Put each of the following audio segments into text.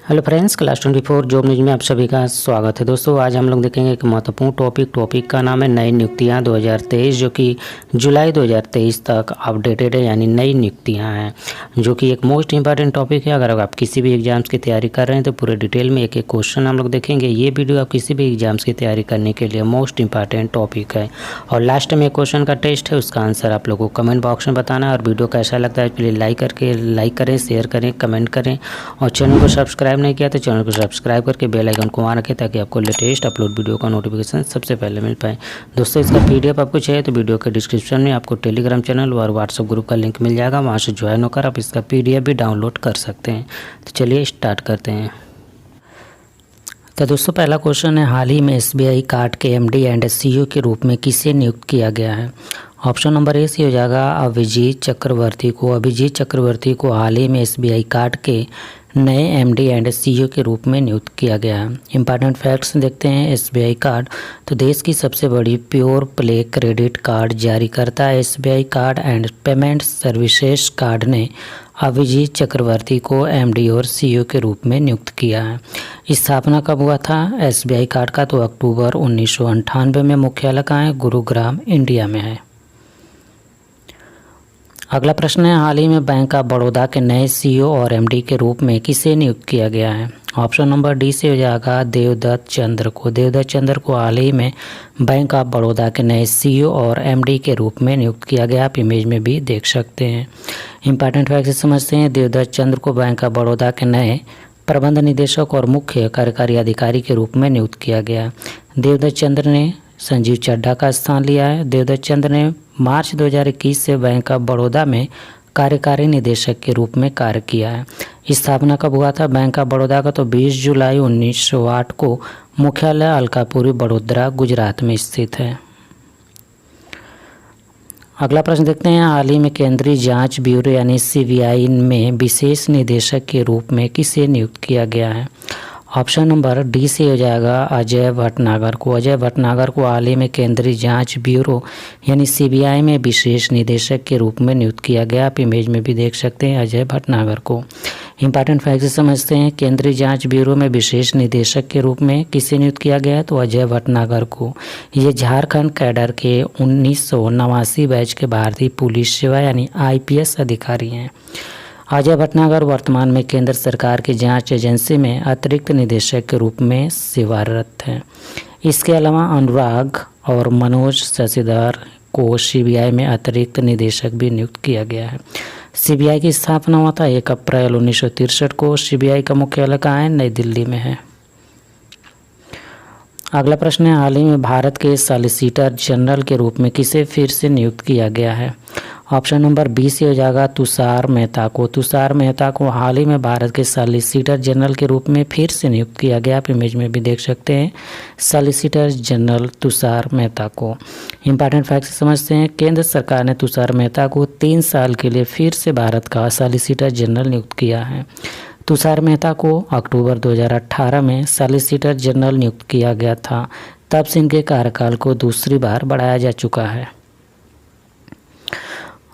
Hello friends, class 24 job news में आप सभी का स्वागत है। दोस्तों, आज हम लोग देखेंगे एक महत्वपूर्ण टॉपिक का नाम है नई नियुक्तियां 2023, जो कि जुलाई 2023 तक अपडेटेड है, यानी नई नियुक्तियां हैं, जो कि एक मोस्ट इंपॉर्टेंट टॉपिक है। अगर आप किसी भी एग्जाम्स की तैयारी कर रहे हैं तो पूरे डिटेल में एक एक क्वेश्चन हम लोग देखेंगे। ये वीडियो आप किसी भी एग्जाम्स की तैयारी करने के लिए मोस्ट इंपॉर्टेंट टॉपिक है। और लास्ट में एक क्वेश्चन का टेस्ट है, उसका आंसर आप लोगों को कमेंट बॉक्स में बताना है। और वीडियो कैसा लगता है प्लीज़ लाइक करें, शेयर करें, कमेंट करें। और चैनल को सब्सक्राइब नहीं किया तो चैनल को सब्सक्राइब करके बेल आइकन को वहाँ रखें, ताकि आपको लेटेस्ट अपलोड वीडियो का नोटिफिकेशन सबसे पहले मिल पाए। दोस्तों, इसका पीडीएफ आपको चाहिए तो वीडियो के डिस्क्रिप्शन में आपको टेलीग्राम चैनल और व्हाट्सएप ग्रुप का लिंक मिल जाएगा, वहाँ से ज्वाइन होकर आप इसका पीडीएफ भी डाउनलोड कर सकते हैं। तो चलिए स्टार्ट करते हैं। तो दोस्तों, पहला क्वेश्चन है, हाल ही में एसबीआई कार्ड के एमडी एंड सीईओ के रूप में किसे नियुक्त किया गया है? ऑप्शन नंबर ए से हो जाएगा अभिजीत चक्रवर्ती को। अभिजीत चक्रवर्ती को हाल ही में एसबीआई कार्ड के नए एमडी एंड सीईओ के रूप में नियुक्त किया गया है। इंपॉर्टेंट फैक्ट्स देखते हैं। एसबीआई कार्ड तो देश की सबसे बड़ी प्योर प्ले क्रेडिट कार्ड जारी करता है। SBI card and payment services card ने अभिजीत चक्रवर्ती को एमडी और सीईओ के रूप में नियुक्त किया है। स्थापना कब हुआ था एसबीआई कार्ड का? तो अक्टूबर 1998 में। मुख्यालय कहाँ है? गुरुग्राम, इंडिया में है। अगला प्रश्न है, हाल ही में बैंक ऑफ बड़ौदा के नए सीईओ और एमडी के रूप में किसे नियुक्त किया गया है? ऑप्शन नंबर डी से हो जाएगा देवदत्त चंद्र को। देवदत्त चंद्र को हाल ही में बैंक ऑफ बड़ौदा के नए सीईओ और एमडी के रूप में नियुक्त किया गया। आप इमेज में भी देख सकते हैं। इंपॉर्टेंट फैक्ट समझते हैं। देवदत्त चंद्र को बैंक ऑफ बड़ौदा के नए प्रबंध निदेशक और मुख्य कार्यकारी अधिकारी के रूप में नियुक्त किया गया। देवदत्त चंद्र ने संजीव चड्ढा का स्थान लिया है। देवदत्त चंद्र ने मार्च 2021 से बैंक ऑफ बड़ौदा में कार्यकारी निदेशक के रूप में कार्य किया है। स्थापना कब हुआ था बैंक ऑफ बड़ौदा का? तो 20 जुलाई 1908 को। मुख्यालय अलकापुरी, बड़ोदरा, गुजरात में स्थित है। अगला प्रश्न देखते हैं, हाल ही में केंद्रीय जांच ब्यूरो यानी सीबीआई में विशेष निदेशक के रूप में किसे नियुक्त किया गया है? ऑप्शन नंबर डी से हो जाएगा अजय भटनागर को। अजय भटनागर को हाल ही में केंद्रीय जांच ब्यूरो यानी सीबीआई में विशेष निदेशक के रूप में नियुक्त किया गया। आप इमेज में भी देख सकते हैं अजय भटनागर को। इंपॉर्टेंट फैक्ट समझते हैं। केंद्रीय जांच ब्यूरो में विशेष निदेशक के रूप में किसे नियुक्त किया गया है? तो अजय भटनागर को। ये झारखंड कैडर के 1989 बैच के भारतीय पुलिस सेवा यानी आईपीएस अधिकारी हैं। अजय भटनागर वर्तमान में केंद्र सरकार की जांच एजेंसी में अतिरिक्त निदेशक के रूप में सेवारत हैं। इसके अलावा अनुराग और मनोज शशिधर को सीबीआई में अतिरिक्त निदेशक भी नियुक्त किया गया है। सीबीआई की स्थापना हुआ था 1 अप्रैल 1963 को। सीबीआई का मुख्यालय कहाँ है? नई दिल्ली में है। अगला प्रश्न है, हाल ही में भारत के सॉलिसिटर जनरल के रूप में किसे फिर से नियुक्त किया गया है? ऑप्शन नंबर बी से हो जाएगा तुषार मेहता को। तुषार मेहता को हाल ही में भारत के सॉलिसिटर जनरल के रूप में फिर से नियुक्त किया गया। आप इमेज में भी देख सकते हैं सॉलिसिटर जनरल तुषार मेहता को। इंपॉर्टेंट फैक्ट समझते हैं। केंद्र सरकार ने तुषार मेहता को 3 साल के लिए फिर से भारत का सॉलिसिटर जनरल नियुक्त किया है। तुषार मेहता को अक्टूबर 2018 में सॉलिसिटर जनरल नियुक्त किया गया था। तब से इनके कार्यकाल को दूसरी बार बढ़ाया जा चुका है।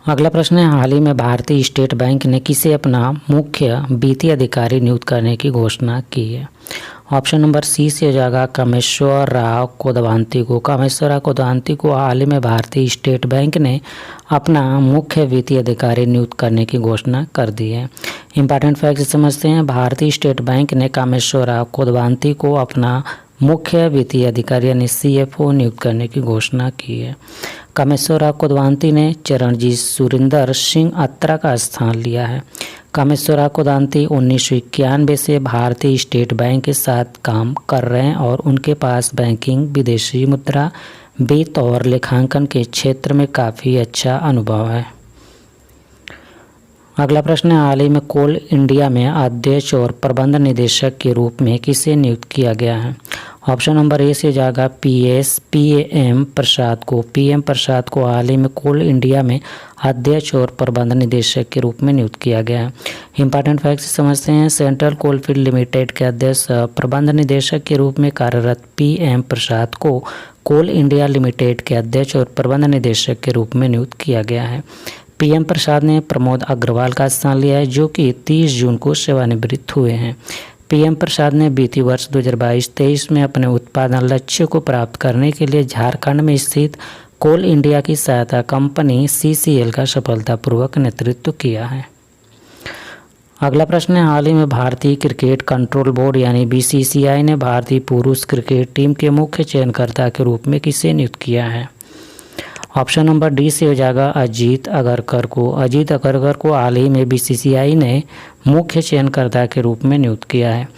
अगला प्रश्न है, हाल ही में भारतीय स्टेट बैंक ने किसे अपना मुख्य वित्तीय अधिकारी नियुक्त करने की घोषणा की है? ऑप्शन नंबर सी से हो जाएगा कामेश्वर राव कोदवांती को। कामेश्वर राव कोदवांती को हाल ही में भारतीय स्टेट बैंक ने अपना मुख्य वित्तीय अधिकारी नियुक्त करने की घोषणा कर दी है। इंपॉर्टेंट फैक्ट समझते हैं। भारतीय स्टेट बैंक ने कामेश्वर राव कोदवांती को अपना मुख्य वित्तीय अधिकारी यानी सीएफओ नियुक्त करने की घोषणा की है। कामेश्वर राव कोदवांती ने चरणजीत सुरिंदर सिंह अत्रा का स्थान लिया है। कामेश्वर राव कोदवांती 1991 से भारतीय स्टेट बैंक के साथ काम कर रहे हैं और उनके पास बैंकिंग, विदेशी मुद्रा, वित्त और लेखांकन के क्षेत्र में काफ़ी अच्छा अनुभव है। अगला प्रश्न है, हाल ही में कोल इंडिया में अध्यक्ष और प्रबंध निदेशक के रूप में किसे नियुक्त किया गया है? ऑप्शन नंबर ए से जाएगा पीएम प्रसाद को। पीएम प्रसाद को हाल ही में कोल इंडिया में अध्यक्ष और प्रबंध निदेशक के रूप में नियुक्त किया गया है। इंपॉर्टेंट फैक्ट समझते हैं। सेंट्रल कोलफील्ड लिमिटेड के अध्यक्ष प्रबंध निदेशक के रूप में कार्यरत पीएम प्रसाद को कोल इंडिया लिमिटेड के अध्यक्ष और प्रबंध निदेशक के रूप में नियुक्त किया गया है। पीएम प्रसाद ने प्रमोद अग्रवाल का स्थान लिया है, जो कि 30 जून को सेवानिवृत्त हुए हैं। पीएम प्रसाद ने बीती वर्ष 2022-23 में अपने उत्पादन लक्ष्य को प्राप्त करने के लिए झारखंड में स्थित कोल इंडिया की सहायता कंपनी CCL का सफलतापूर्वक नेतृत्व किया है। अगला प्रश्न है, हाल ही में भारतीय क्रिकेट कंट्रोल बोर्ड यानी BCCI ने भारतीय पुरुष क्रिकेट टीम के मुख्य चयनकर्ता के रूप में किसे नियुक्त किया है? ऑप्शन नंबर डी से हो जाएगा अजीत अगरकर को। अजीत अगरकर को हाल ही में BCCI ने मुख्य चयनकर्ता के रूप में नियुक्त किया है।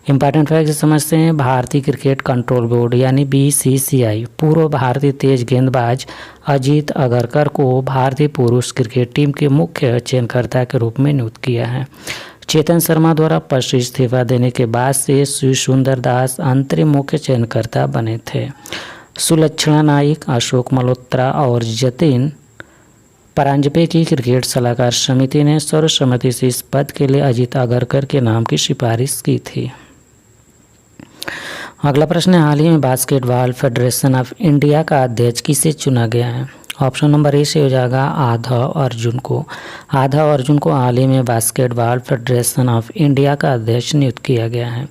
इंपॉर्टेंट फैक्ट समझते हैं, भारतीय क्रिकेट कंट्रोल बोर्ड यानी BCCI पूर्व भारतीय तेज गेंदबाज अजीत अगरकर को भारतीय पुरुष क्रिकेट टीम के मुख्य चयनकर्ता के रूप में नियुक्त किया है। चेतन शर्मा द्वारा पद से इस्तीफा देने के बाद से श्री सुंदर दास अंतरिम मुख्य चयनकर्ता बने थे। सुलक्षणा नाइक, अशोक मल्होत्रा और जतिन परांजपे की क्रिकेट सलाहकार समिति ने सर्वसम्मति से इस पद के लिए अजीत अगरकर के नाम की सिफारिश की थी। अगला प्रश्न है, हाल ही में बास्केटबॉल फेडरेशन ऑफ इंडिया का अध्यक्ष किसे चुना गया है? ऑप्शन नंबर ए से हो जाएगा आधव अर्जुन को। आधव अर्जुन को हाल ही में बास्केटबॉल फेडरेशन ऑफ इंडिया का अध्यक्ष नियुक्त किया गया है।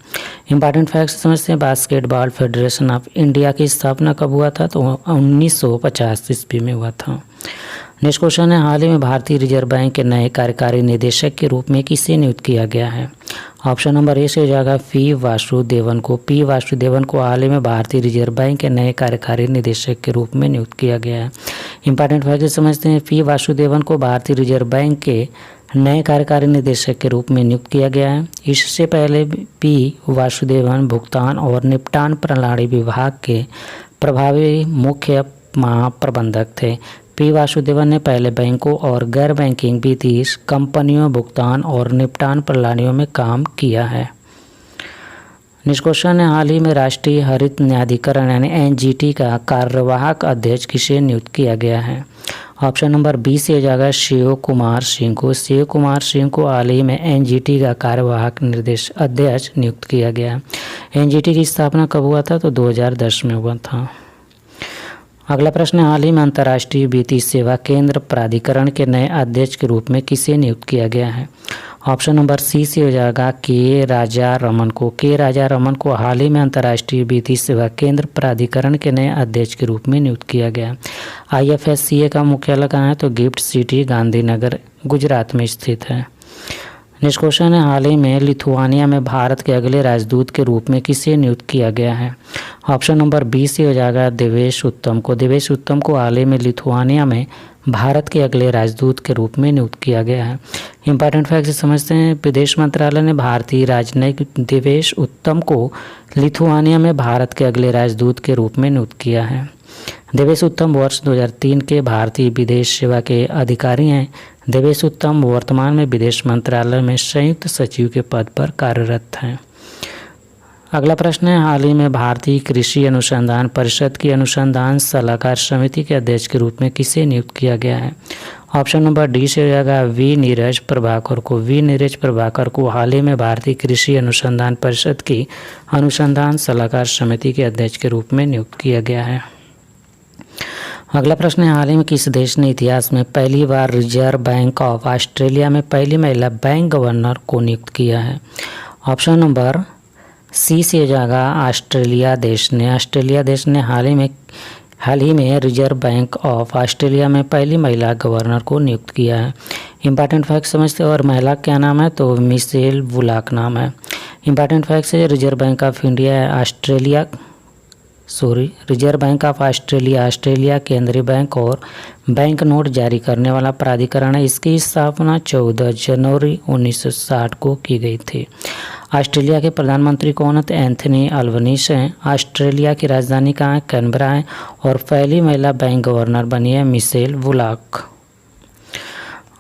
इंपॉर्टेंट फैक्ट्स समझते हैं, बास्केटबॉल फेडरेशन ऑफ इंडिया की स्थापना कब हुआ था? तो 1950 ईस्वी में हुआ था। नेक्स्ट क्वेश्चन है, हाल ही में भारतीय रिजर्व बैंक के नए कार्यकारी निदेशक के रूप में किसे नियुक्त किया गया है? ऑप्शन नंबर ए से हो जाएगा पी वासुदेवन को। पी वासुदेवन को हाल ही में भारतीय रिजर्व बैंक के नए कार्यकारी निदेशक के रूप में नियुक्त किया गया है। इंपॉर्टेंट फैक्ट समझते हैं, पी वासुदेवन को भारतीय रिजर्व बैंक के नए कार्यकारी निदेशक के रूप में नियुक्त किया गया है। इससे पहले पी वासुदेवन भुगतान और निपटान प्रणाली विभाग के प्रभावी मुख्य महाप्रबंधक थे। पी वासुदेवन ने पहले बैंकों और गैर बैंकिंग वित्तीय कंपनियों, भुगतान और निपटान प्रणालियों में काम किया है। नेक्स्ट क्वेश्चन है, हाल ही में राष्ट्रीय हरित न्यायाधिकरण यानी NGT का कार्यवाहक अध्यक्ष किसे नियुक्त किया गया है? ऑप्शन नंबर बी से हो जाएगा शिव कुमार सिंह को। शिव कुमार सिंह को हाल ही में NGT का कार्यवाहक अध्यक्ष नियुक्त किया गया है। NGT की स्थापना कब हुआ था? तो 2010 में हुआ था। अगला प्रश्न, हाल ही में अंतर्राष्ट्रीय वित्तीय सेवा केंद्र प्राधिकरण के नए अध्यक्ष के रूप में किसे नियुक्त किया गया है? ऑप्शन नंबर सी से हो जाएगा के राजा रमन को। के राजा रमन को हाल ही में अंतर्राष्ट्रीय वित्तीय सेवा केंद्र प्राधिकरण के नए अध्यक्ष के रूप में नियुक्त किया गया। IFSCA का मुख्यालय कहाँ है? तो गिफ्ट सिटी गांधीनगर गुजरात में स्थित है। नेक्स्ट क्वेश्चन है, हाल ही में लिथुआनिया में भारत के अगले राजदूत के रूप में किसे नियुक्त किया गया है? ऑप्शन नंबर बी से हो जाएगा देवेश उत्तम को। देवेश उत्तम को हाल ही में लिथुआनिया में भारत के अगले राजदूत के रूप में नियुक्त किया गया है। इंपॉर्टेंट फैक्ट समझते हैं, विदेश मंत्रालय ने भारतीय राजनयिक देवेश उत्तम को लिथुआनिया में भारत के अगले राजदूत के रूप में नियुक्त किया है। देवेश उत्तम वर्ष 2003 के भारतीय विदेश सेवा के अधिकारी हैं। देवेश उत्तम वर्तमान में विदेश मंत्रालय में संयुक्त सचिव के पद पर कार्यरत हैं। अगला प्रश्न है, हाल ही में भारतीय कृषि अनुसंधान परिषद की अनुसंधान सलाहकार समिति के अध्यक्ष के रूप में किसे नियुक्त किया गया है? ऑप्शन नंबर डी से हो जाएगा वी नीरज प्रभाकर को। वी नीरज प्रभाकर को हाल ही में भारतीय कृषि अनुसंधान परिषद की अनुसंधान सलाहकार समिति के अध्यक्ष के रूप में नियुक्त किया गया है। अगला प्रश्न है, हाल ही में किस देश ने इतिहास में पहली बार रिजर्व बैंक ऑफ ऑस्ट्रेलिया में पहली महिला बैंक गवर्नर को नियुक्त किया है? ऑप्शन नंबर सी से हो जाएगा ऑस्ट्रेलिया देश ने। ऑस्ट्रेलिया देश ने हाल ही में रिजर्व बैंक ऑफ ऑस्ट्रेलिया में पहली महिला गवर्नर को नियुक्त किया है। इंपॉर्टेंट फैक्ट समझते हैं, और महिला क्या नाम है? तो मिशेल वुलाक नाम है। इंपॉर्टेंट फैक्ट है, रिजर्व बैंक ऑफ ऑस्ट्रेलिया केंद्रीय बैंक और बैंक नोट जारी करने वाला प्राधिकरण है। इसकी स्थापना 14 जनवरी 1960 को की गई थी। ऑस्ट्रेलिया के प्रधानमंत्री कौन है? तो एंथनी अल्बनीज़ हैं। ऑस्ट्रेलिया की राजधानी कहाँ है? कैनबरा है। और पहली महिला बैंक गवर्नर बनी है मिशेल वुलाक।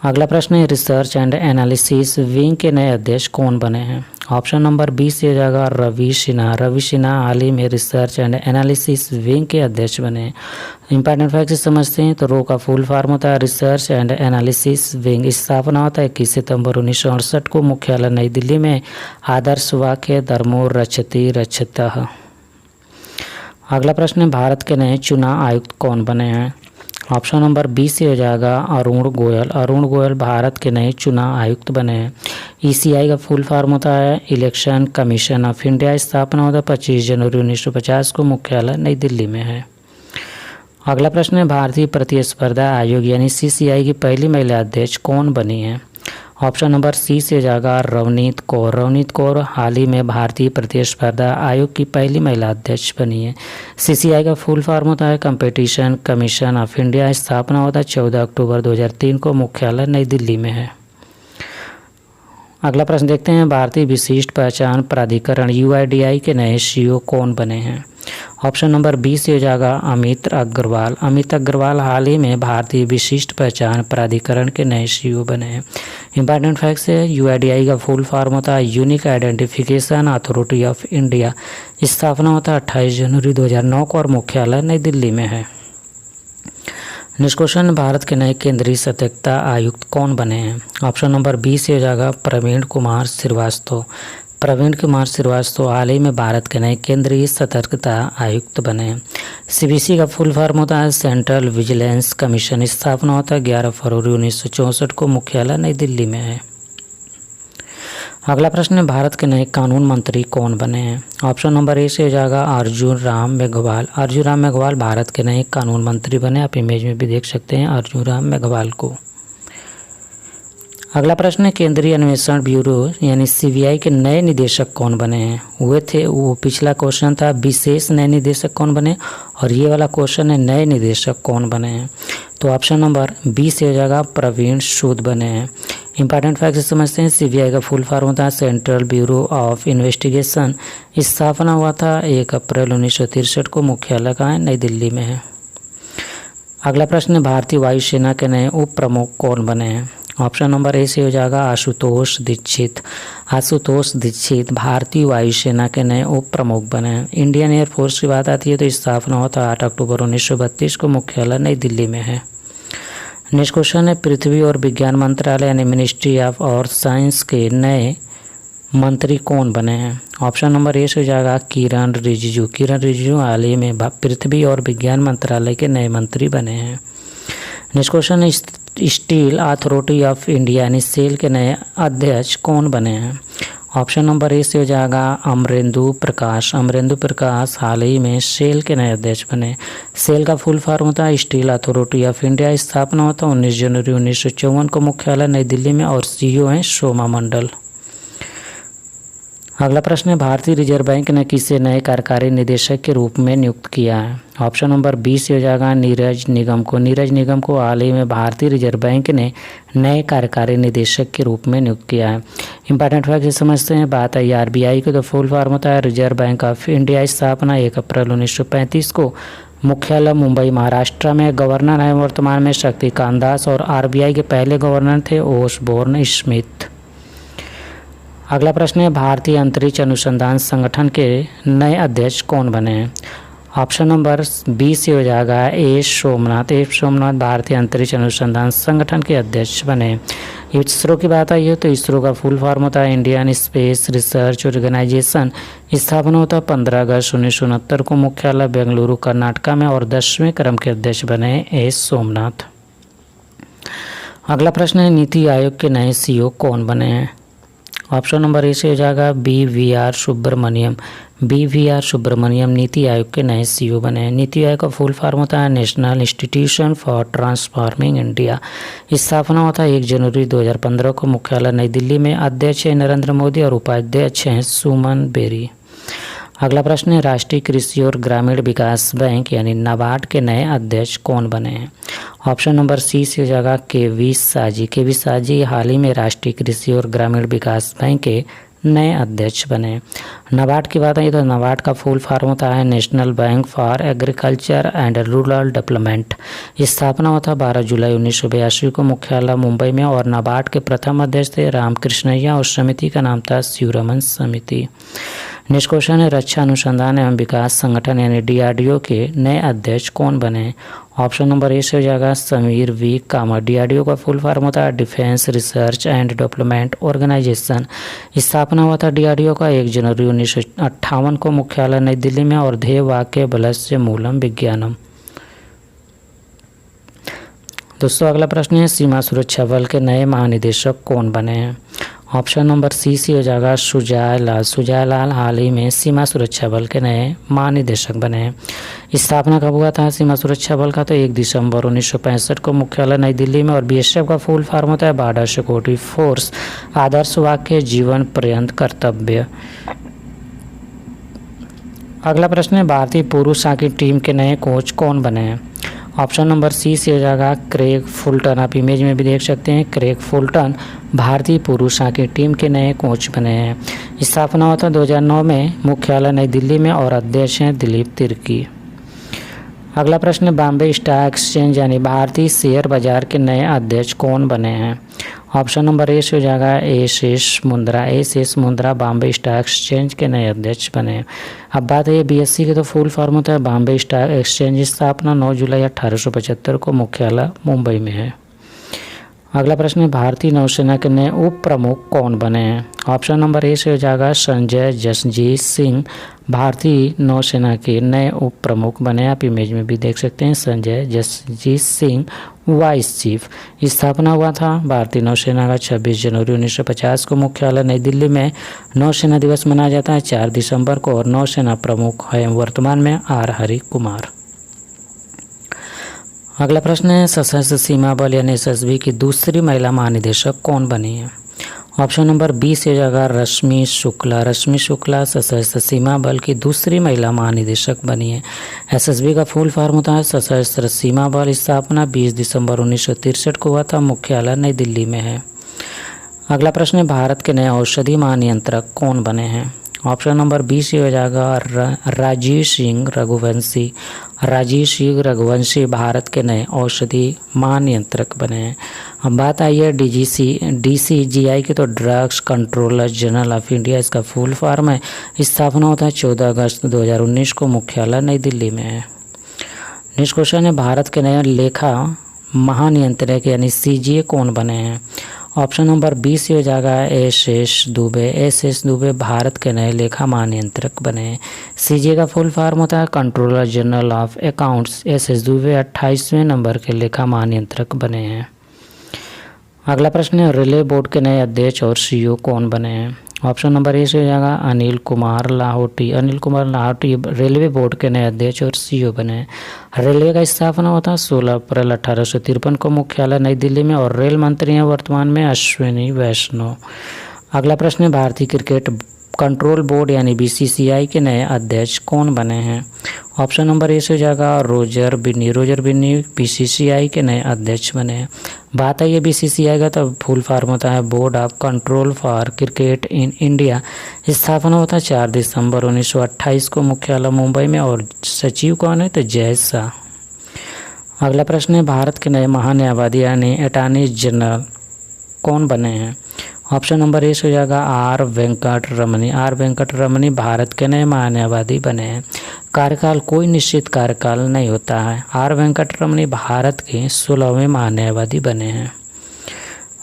अगला प्रश्न है, रिसर्च एंड एनालिसिस विंग के नए अध्यक्ष कौन बने हैं? ऑप्शन नंबर बी से हो जाएगा रवि सिन्हा। रवि सिन्हा हाल ही में रिसर्च एंड एनालिसिस विंग के अध्यक्ष बने हैं। इंपॉर्टेंट फैक्ट समझते हैं, तो रो का फुल फॉर्म होता है रिसर्च एंड एनालिसिस विंग। स्थापना होता है 21 सितंबर 1968 को। मुख्यालय नई दिल्ली में। आदर्श वाक्य धर्मो रक्षति रक्षतः। अगला प्रश्न है, भारत के नए चुनाव आयुक्त कौन बने हैं? ऑप्शन नंबर बी से हो जाएगा अरुण गोयल। अरुण गोयल भारत के नए चुनाव आयुक्त बने हैं। ईसीआई का फुल फॉर्म होता है इलेक्शन कमीशन ऑफ इंडिया। स्थापना होता है 25 जनवरी 1950 को। मुख्यालय नई दिल्ली में है। अगला प्रश्न है भारतीय प्रतिस्पर्धा आयोग यानी सीसीआई की पहली महिला अध्यक्ष कौन बनी है? ऑप्शन नंबर सी से जाएगा रवनीत कौर। रवनीत कौर हाल ही में भारतीय प्रतिस्पर्धा आयोग की पहली महिला अध्यक्ष बनी है। सीसीआई का फुल फॉर्म होता है कंपटीशन कमीशन ऑफ इंडिया। स्थापना होता है 14 अक्टूबर 2003 को। मुख्यालय नई दिल्ली में है। अगला प्रश्न देखते हैं भारतीय विशिष्ट पहचान प्राधिकरण यूआईडीआई के नए सीईओ कौन बने हैं? ऑप्शन नंबर बी से हो जाएगा अमित अग्रवाल। अमित अग्रवाल हाल ही में भारतीय विशिष्ट पहचान प्राधिकरण के नए सीईओ बने हैं। इंपॉर्टेंट फैक्ट्स है यूआईडीआई का फुल फॉर्म होता है unique identification authority of India. स्थापना होता है 28 जनवरी 2009 को और मुख्यालय नई दिल्ली में है। नेक्स्ट क्वेश्चन भारत के नए केंद्रीय सतर्कता आयुक्त कौन बने हैं? ऑप्शन नंबर बी से हो जाएगा प्रवीण कुमार श्रीवास्तव। प्रवीण कुमार श्रीवास्तव हाल ही में भारत के नए केंद्रीय सतर्कता आयुक्त बने हैं। सीबीसी का फुल फॉर्म होता है सेंट्रल विजिलेंस कमीशन। स्थापना होता है 11 फरवरी 1964 को। मुख्यालय नई दिल्ली में है। अगला प्रश्न है भारत के नए कानून मंत्री कौन बने हैं? ऑप्शन नंबर ए से हो जाएगा अर्जुन राम मेघवाल। अर्जुन राम मेघवाल भारत के नए कानून मंत्री बने। आप इमेज में भी देख सकते हैं अर्जुन राम मेघवाल को। अगला प्रश्न है केंद्रीय अन्वेषण ब्यूरो यानी सीबीआई के नए निदेशक कौन बने हैं? हुए थे वो पिछला क्वेश्चन था विशेष नए निदेशक कौन बने और ये वाला क्वेश्चन है नए निदेशक कौन बने हैं। तो ऑप्शन नंबर बी से हो जाएगा प्रवीण सूद बने हैं। इंपॉर्टेंट फैक्ट समझते हैं सीबीआई का फुल फॉर्म होता है सेंट्रल ब्यूरो ऑफ इन्वेस्टिगेशन। स्थापना हुआ था 1 अप्रैल 1963 को। मुख्यालय कहाँ है? नई दिल्ली में है। अगला प्रश्न है भारतीय वायुसेना के नए उप प्रमुख कौन बने हैं? ऑप्शन नंबर ए से हो जाएगा आशुतोष दीक्षित। आशुतोष दीक्षित भारतीय वायुसेना के नए उप प्रमुख बने हैं। इंडियन एयरफोर्स की बात आती है तो स्थापना होता है 8 अक्टूबर 1932 को। मुख्यालय नई दिल्ली में है। नेक्स्ट क्वेश्चन है पृथ्वी और विज्ञान मंत्रालय यानी मिनिस्ट्री ऑफ अर्थ साइंस के नए मंत्री कौन बने हैं? ऑप्शन नंबर ए से हो जाएगा किरण रिजिजू। किरण रिजिजू हाल ही में पृथ्वी और विज्ञान मंत्रालय के नए मंत्री बने हैं। नेक्स्ट क्वेश्चन है स्टील अथॉरिटी ऑफ इंडिया यानी सेल के नए अध्यक्ष कौन बने हैं? ऑप्शन नंबर ए से हो जाएगा अमरेंदु प्रकाश। अमरेंदु प्रकाश हाल ही में सेल के नए अध्यक्ष बने। सेल का फुल फॉर्म होता है स्टील अथॉरिटी ऑफ इंडिया। स्थापना होता है 19 जनवरी 1954 को। मुख्यालय नई दिल्ली में और सीईओ हैं सोमा मंडल। अगला प्रश्न है भारतीय रिजर्व बैंक ने किसे नए कार्यकारी निदेशक के रूप में नियुक्त किया है? ऑप्शन नंबर बी से हो जाएगा नीरज निगम को। नीरज निगम को हाल ही में भारतीय रिजर्व बैंक ने नए कार्यकारी निदेशक के रूप में नियुक्त किया है। इंपॉर्टेंट फैक्ट समझते हैं बात है आरबीआई की तो फुल फॉर्म होता है रिजर्व बैंक ऑफ इंडिया। स्थापना 1 अप्रैल 1935 को। मुख्यालय मुंबई महाराष्ट्र में। गवर्नर है वर्तमान में शक्तिकांत दास और आरबीआई के पहले गवर्नर थे ओसबोर्न स्मिथ। अगला प्रश्न है भारतीय अंतरिक्ष अनुसंधान संगठन के नए अध्यक्ष कौन बने हैं? ऑप्शन नंबर बी से हो जाएगा एस सोमनाथ। एस सोमनाथ भारतीय अंतरिक्ष अनुसंधान संगठन के अध्यक्ष बने। इसरो की बात आई है तो इसरो का फुल फॉर्म होता है इंडियन स्पेस रिसर्च ऑर्गेनाइजेशन। स्थापना होता है 15 अगस्त 1969 को। मुख्यालय बेंगलुरु कर्नाटका में और 10वें क्रम के अध्यक्ष बने एस सोमनाथ। अगला प्रश्न है नीति आयोग के नए सीईओ कौन बने हैं? ऑप्शन नंबर ए से हो जाएगा BVR सुब्रमण्यम। BVR सुब्रमण्यम नीति आयोग के नए सीईओ बने हैं। नीति आयोग का फुल फॉर्म होता है national institution for transforming India. स्थापना होता है 1 जनवरी 2015 को। मुख्यालय नई दिल्ली में। अध्यक्ष है नरेंद्र मोदी और उपाध्यक्ष हैं सुमन बेरी। अगला प्रश्न है राष्ट्रीय कृषि और ग्रामीण विकास बैंक यानी नाबार्ड के नए अध्यक्ष कौन बने हैं? ऑप्शन नंबर सी से हो जाएगा केवी साजी। केवी साजी हाल ही में राष्ट्रीय कृषि और ग्रामीण विकास बैंक के नए अध्यक्ष बने। नाबार्ड की बात आई तो नाबार्ड का फुल फॉर्म होता है national bank for agriculture and rural development. स्थापना होता है 12 जुलाई 1982 को। मुख्यालय मुंबई में और नाबार्ड के प्रथम अध्यक्ष थे रामकृष्णैया और समिति का नाम था शिवरमन समिति। नेक्स्ट क्वेश्चन है रक्षा अनुसंधान एवं विकास संगठन यानी DRDO के नए अध्यक्ष कौन बने? ऑप्शन नंबर ए से हो जाएगा समीर वी कामत। DRDO का फुल फॉर्म होता है defence research and development organisation. स्थापना हुआ था DRDO का 1 जनवरी 1958 को। मुख्यालय नई दिल्ली में और ध्येय वाक्य बलस्य मूलम विज्ञानम। दोस्तों अगला प्रश्न है सीमा सुरक्षा बल के नए महानिदेशक कौन बने हैं। ऑप्शन नंबर सी हो जाएगा सुजाय लाल। सुजाय लाल हाल ही में सीमा सुरक्षा बल के नए महानिदेशक बने हैं। स्थापना कब हुआ था सीमा सुरक्षा बल का, तो 1 दिसंबर 1965 को, मुख्यालय नई दिल्ली में। और बीएसएफ का फुल फॉर्म होता है बॉर्डर सिक्योरिटी फोर्स। आदर्श वाक्य जीवन पर्यंत कर्तव्य। अगला प्रश्न है भारतीय पुरुष हॉकी टीम के नए कोच कौन बने हैं। ऑप्शन नंबर सी हो जाएगा क्रेग फुलटन। आप इमेज में भी देख सकते हैं, क्रेग फुलटन भारतीय पुरुष हॉकी टीम के नए कोच बने हैं। स्थापना हुआ था 2009 में, मुख्यालय नई दिल्ली में। और अध्यक्ष हैं दिलीप तिर्की। अगला प्रश्न है बॉम्बे स्टॉक एक्सचेंज यानी भारतीय शेयर बाजार के नए अध्यक्ष कौन बने हैं। ऑप्शन नंबर ए हो जाएगा S Mundra. S Mundra Bombay stock exchange के नए अध्यक्ष बने हैं। अब बात है बीएससी के, तो फुल फॉर्म होता है बॉम्बे स्टॉक एक्सचेंज। स्थापना 9 जुलाई 1875 को, मुख्यालय मुंबई में है। अगला प्रश्न है भारतीय नौसेना के नए उप प्रमुख कौन बने हैं। ऑप्शन नंबर ए से हो जाएगा संजय जसजीत सिंह भारतीय नौसेना के नए उप प्रमुख बने। आप इमेज में भी देख सकते हैं, संजय जसजीत सिंह वाइस चीफ। स्थापना हुआ था भारतीय नौसेना का 26 जनवरी 1950 को, मुख्यालय नई दिल्ली में। नौसेना दिवस मनाया जाता है 4 दिसंबर को। और नौसेना प्रमुख है वर्तमान में आर हरि कुमार। अगला प्रश्न है सशस्त्र सीमा बल यानी एसएसबी की दूसरी महिला महानिदेशक कौन बनी है। ऑप्शन नंबर बी से जाएगा रश्मि शुक्ला। रश्मि शुक्ला सशस्त्र सीमा बल की दूसरी महिला महानिदेशक बनी है। एसएसबी का फुल फॉर्म होता है सशस्त्र सीमा बल। स्थापना 20 दिसंबर 1963 को हुआ था, मुख्यालय नई दिल्ली में है। अगला प्रश्न है भारत के नए औषधि महानियंत्रक कौन बने हैं। ऑप्शन नंबर बी से हो जाएगा राजीव सिंह रघुवंशी। राजीव सिंह रघुवंशी भारत के नए औषधि महानियंत्रक बने हैं। अब बात आई है DCGI की, तो drugs controller general of India इसका फुल फॉर्म है। स्थापना होता है 14 अगस्त 2019 को, मुख्यालय नई दिल्ली में है। नेक्स्ट क्वेश्चन है भारत के नए लेखा महानियंत्रक यानी CGA कौन बने हैं। ऑप्शन नंबर बी से हो जाएगा एस दुबे भारत के नए लेखा महानियंत्रक बने हैं। CGA का फुल फॉर्म होता है controller general of accounts. S Dubey 28वें नंबर के लेखा महानियंत्रक बने हैं। अगला प्रश्न है रेलवे बोर्ड के नए अध्यक्ष और CEO कौन बने हैं। ऑप्शन नंबर ए से हो जाएगा अनिल कुमार लाहौटी। अनिल कुमार लाहौटी रेलवे बोर्ड के नए अध्यक्ष और CEO बने हैं। रेलवे का स्थापना होता है 16 अप्रैल 1853 को, मुख्यालय नई दिल्ली में। और रेल मंत्री हैं वर्तमान में अश्विनी वैष्णव। अगला प्रश्न है भारतीय क्रिकेट कंट्रोल बोर्ड यानी BCCI के नए अध्यक्ष कौन बने हैं। ऑप्शन नंबर ए से हो जाएगा रोजर बिन्नी। रोजर बिन्नी BCCI के नए अध्यक्ष बने हैं। बात आई है BCCI का, तो फुल फॉर्म होता है board of control for cricket in India. स्थापना होता है 4 दिसंबर 1928 को, मुख्यालय मुंबई में। और सचिव कौन है, तो जय शाह। अगला प्रश्न है भारत के नए महान्यायवादी यानी अटॉर्नी जनरल कौन बने हैं। ऑप्शन नंबर ए हो जाएगा आर वेंकट रमनी। आर वेंकट रमनी भारत के नए महान्यायवादी बने हैं। कार्यकाल कोई निश्चित कार्यकाल नहीं होता है। आर वेंकट रमनी भारत के 16वें महान्यायवादी बने हैं।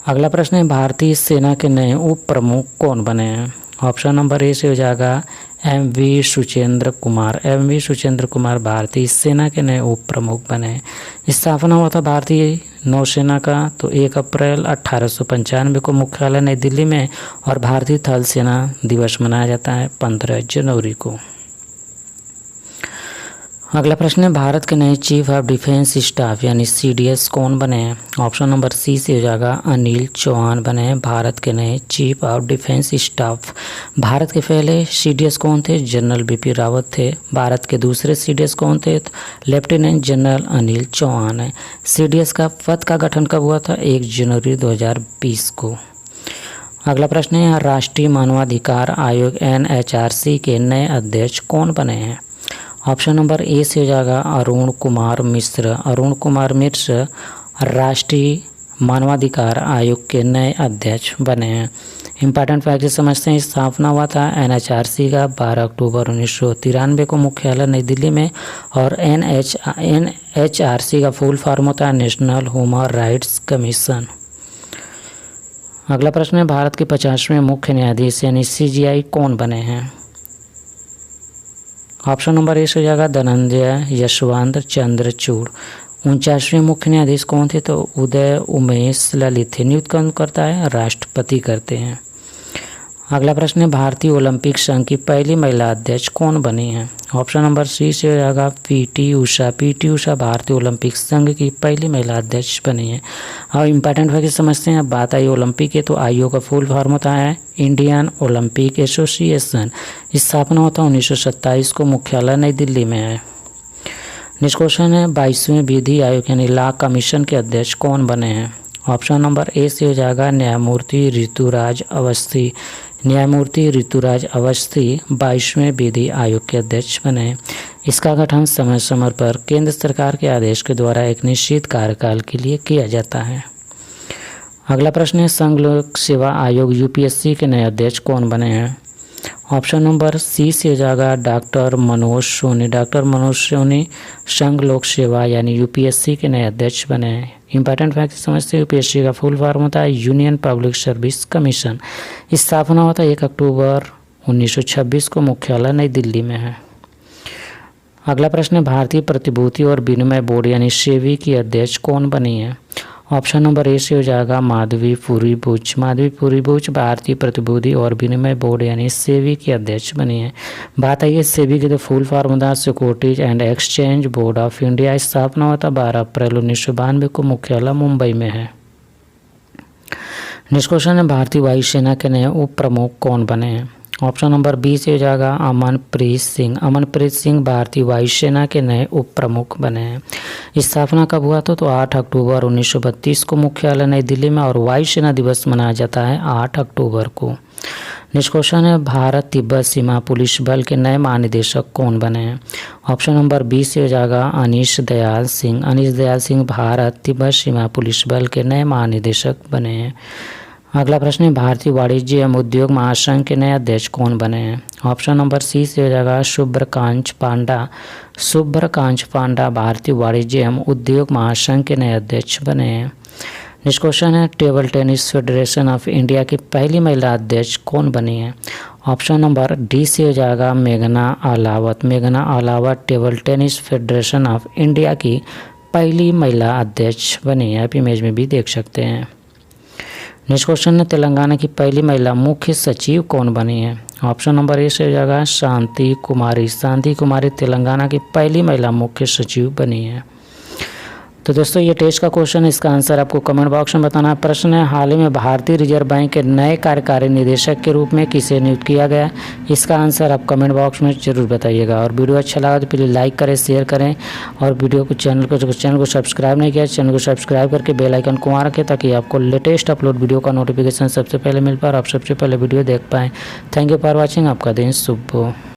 अगला प्रश्न है भारतीय सेना के नए उप प्रमुख कौन बने हैं। ऑप्शन नंबर ए से हो जाएगा MV सुचेंद्र कुमार। MV सुचेंद्र कुमार भारतीय सेना के नए उप प्रमुख बने हैं। स्थापना हुआ था भारतीय नौसेना का, तो 1 अप्रैल 1895 को, मुख्यालय नई दिल्ली में। और भारतीय थल सेना दिवस मनाया जाता है 15 जनवरी को। अगला प्रश्न है भारत के नए चीफ ऑफ डिफेंस स्टाफ यानी CDS कौन बने हैं। ऑप्शन नंबर सी से हो जाएगा अनिल चौहान बने हैं भारत के नए chief of defence staff. Bharat के पहले CDS कौन थे, जनरल BP रावत थे। भारत के दूसरे CDS कौन थे, तो लेफ्टिनेंट जनरल अनिल चौहान है। CDS का पद का गठन कब हुआ था, 1 जनवरी 2020 को। अगला प्रश्न है राष्ट्रीय मानवाधिकार आयोग NHRC के नए अध्यक्ष कौन बने हैं। ऑप्शन नंबर ए से हो जाएगा अरुण कुमार मिश्र। अरुण कुमार मिश्र राष्ट्रीय मानवाधिकार आयोग के नए अध्यक्ष बने हैं। इंपॉर्टेंट फैक्ट समझते हैं। स्थापना हुआ था NHRC का 12 अक्टूबर 1993 को, मुख्यालय नई दिल्ली में। और NHRC का फुल फॉर्म होता है नेशनल ह्यूमन राइट्स कमीशन। अगला प्रश्न है भारत के 50वें मुख्य न्यायाधीश यानी CGI कौन बने हैं। ऑप्शन नंबर ए हो जाएगा धनंजय यशवंत चंद्रचूड़। 49वें मुख्य न्यायाधीश कौन थे? तो उदय उमेश ललित थे। नियुक्त कौन करता है? राष्ट्रपति करते हैं। अगला प्रश्न है, भारतीय ओलंपिक संघ की पहली महिला अध्यक्ष कौन बनी है? ऑप्शन नंबर सी से हो जाएगा पीटी उषा। पीटी उषा भारतीय ओलंपिक संघ की पहली महिला अध्यक्ष बनी है। अब इम्पोर्टेंट फैक्ट समझते हैं। अब बात आई ओलंपिक की, तो आईओ का फुल फॉर्म होता है इंडियन ओलंपिक एसोसिएशन। स्थापना होता है 1927 को, मुख्यालय नई दिल्ली में है। नेक्स्ट क्वेश्चन है, 22वें विधि आयोग यानी लॉ कमीशन के अध्यक्ष कौन बने हैं? ऑप्शन नंबर ए से हो जाएगा न्यायमूर्ति ऋतुराज अवस्थी। न्यायमूर्ति ऋतुराज अवस्थी 22वें विधि आयोग के अध्यक्ष बने। इसका गठन समय समय पर केंद्र सरकार के आदेश के द्वारा एक निश्चित कार्यकाल के लिए किया जाता है। अगला प्रश्न है, संघ लोक सेवा आयोग यूपीएससी के नए अध्यक्ष कौन बने हैं? ऑप्शन नंबर सी से हो जाएगा डॉक्टर मनोज सोनी। डॉक्टर मनोज सोनी संघ लोक सेवा यानी यूपीएससी के नए अध्यक्ष बने हैं। इंपॉर्टेंट फैक्ट समझते हैं। यूपीएससी का फुल फॉर्म होता है यूनियन पब्लिक सर्विस कमीशन। स्थापना होता है 1 अक्टूबर 1926 को, मुख्यालय नई दिल्ली में है। अगला प्रश्न है, भारतीय प्रतिभूति और विनिमय बोर्ड यानी सेबी की अध्यक्ष कौन बनी है? ऑप्शन नंबर ए से हो जाएगा माधवीपुरी बुच। माधवीपुरी बुच भारतीय प्रतिभूति और विनिमय बोर्ड यानी सेबी की अध्यक्ष बनी है। बात आई है सेबी की, तो फुल फॉर्म होता है securities and exchange board of India. स्थापना होता 12 अप्रैल 1992 को, मुख्यालय मुंबई में है। नेक्स्ट क्वेश्चन है, भारतीय वायुसेना के नए उप प्रमुख कौन बने हैं? ऑप्शन नंबर बी से हो जाएगा अमनप्रीत सिंह। अमनप्रीत सिंह भारतीय वायुसेना के नए उप प्रमुख बने हैं। स्थापना कब हुआ था? तो 8 अक्टूबर 1932 को, मुख्यालय नई दिल्ली में, और वायुसेना दिवस मनाया जाता है 8 अक्टूबर को। नेक्स्ट क्वेश्चन है, भारत तिब्बत सीमा पुलिस बल के नए महानिदेशक कौन बने हैं? ऑप्शन नंबर बी से हो जाएगा अनीश दयाल सिंह। अनीश दयाल सिंह भारत तिब्बत सीमा पुलिस बल के नए महानिदेशक बने हैं। अगला प्रश्न है, भारतीय वाणिज्य एवं उद्योग महासंघ के नए अध्यक्ष कौन बने हैं? ऑप्शन नंबर सी से हो जाएगा शुभ्रकांत पांडा। शुभ्रकांत पांडा भारतीय वाणिज्य एवं उद्योग महासंघ के नए अध्यक्ष बने हैं। नेक्स्ट क्वेश्चन है, table tennis federation of India की पहली महिला अध्यक्ष कौन बनी है? ऑप्शन नंबर डी से हो जाएगा मेघना अलावत। मेघना Ahlawat table tennis federation of India की पहली महिला अध्यक्ष बनी है। आप इमेज में भी देख सकते हैं। नेक्स्ट क्वेश्चन है, तेलंगाना की पहली महिला मुख्य सचिव कौन बनी है? ऑप्शन नंबर ए से हो जाएगा शांति कुमारी। शांति कुमारी तेलंगाना की पहली महिला मुख्य सचिव बनी है। तो दोस्तों ये टेस्ट का क्वेश्चन है, इसका आंसर आपको कमेंट बॉक्स में बताना है। प्रश्न है, हाल ही में भारतीय रिजर्व बैंक के नए कार्यकारी निदेशक के रूप में किसे नियुक्त किया गया? इसका आंसर आप कमेंट बॉक्स में जरूर बताइएगा। और वीडियो अच्छा लगा तो प्लीज़ लाइक करें, शेयर करें, और वीडियो को चैनल को सब्सक्राइब नहीं किया, चैनल को सब्सक्राइब करके बेल आइकन को वहाँ रखें, ताकि आपको लेटेस्ट अपलोड वीडियो का नोटिफिकेशन सबसे पहले मिल पाए और आप सबसे पहले वीडियो देख पाएँ। Thank you for watching. आपका दिन शुभ हो।